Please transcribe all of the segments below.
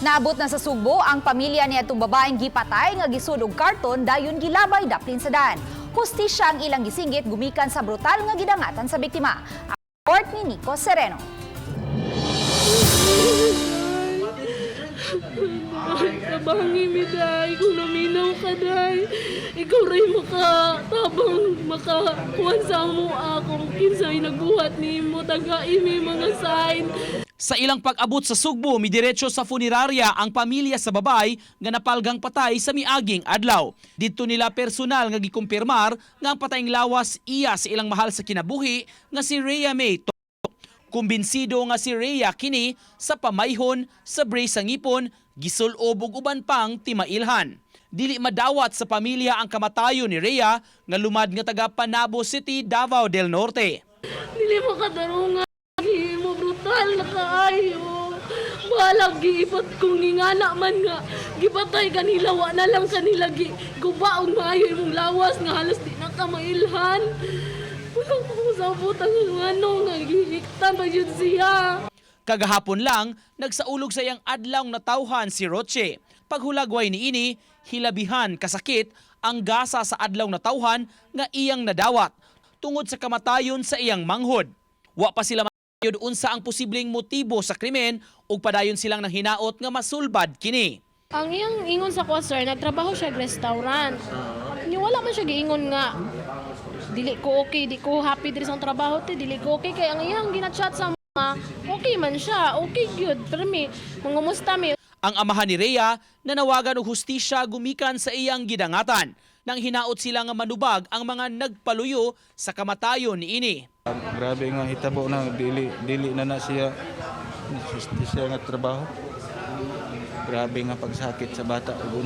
Naabot na sa Sugbo ang pamilya ni atong babaeng gipatay nga gisud og karton dayon gilabay daplin sa daan. Hustisya ang ilang gisinggit gumikan sa brutal nga gidangatan sa biktima. Ang report ni Nico Sereno. Kabangi mi day, kung naminaw ka day, ikaw rin makatabang, makakuhan sa mua kung kinsay nagbuhat ni mo, tagain mi mga sign. Sa ilang pag-abot sa Sugbo, midiretso sa funeraria ang pamilya sa babay nga napalgang patay sa miaging adlaw. Dito nila personal nga gikumpirmar nga ang patayng lawas iya sa ilang mahal sa kinabuhi nga si Rhea May. Kumbinsido nga si Rhea kini sa pamayhon sa brace sa ngipon, gisulob ug uban pang timailhan. Dili madawat sa pamilya ang kamatayon ni Rhea nga lumad nga taga Panabo City, Davao del Norte. Dili mo kadarungan, mo brutal na kaayo. Balag giipat kung ngingana man nga, gipatay kanila, wa na lang kanila gubaon maayo imong lawas nga halos di na ka mailhan. Wala ko sa butang ano nga gihiktan pa yun siya. Kagahapon lang, nagsaulog sa iyang adlaw na tawhan si Roche. Paghulagway ni ini, hilabihan kasakit ang gasa sa adlaw na tawhan nga iyang nadawat tungod sa kamatayon sa iyang manghod. Wa pa sila mayod unsa ang posibleng motibo sa krimen ug padayon silang nang hinaot nga masulbad kini. Ang iyang ingon sa ko, sir, nagtrabaho siya sa restaurant. Wala man siya giingon nga dili ko okay, di ko happy diri sa trabaho, dili ko okay kay ang iyang ginachat sa mga okay man siya, okay good, pero mi mangumusta mi. Ang amahan ni Rhea nanawagan og hustisya gumikan sa iyang gidangatan nang hinaot sila nga manubag ang mga nagpaluyo sa kamatayon ni ini. Grabe nga hitabo na dili na siya nga trabaho. Grabe nga pagsakit sa bata ug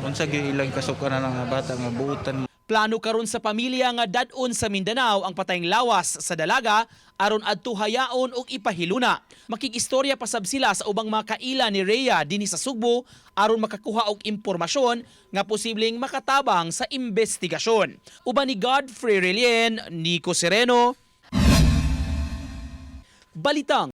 unsa ilang kasukaran ng bata nga buutan. Plano karon sa pamilya nga dad-on sa Mindanao ang patayng lawas sa dalaga aron adto hayaon og ipahiluna. Makikistorya pasab sila sa ubang mga kaila ni Rhea dinhi sa Sugbo aron makakuha og impormasyon nga posibleng makatabang sa investigasyon. Uban ni Godfrey Relien, Nico Sereno, Balitang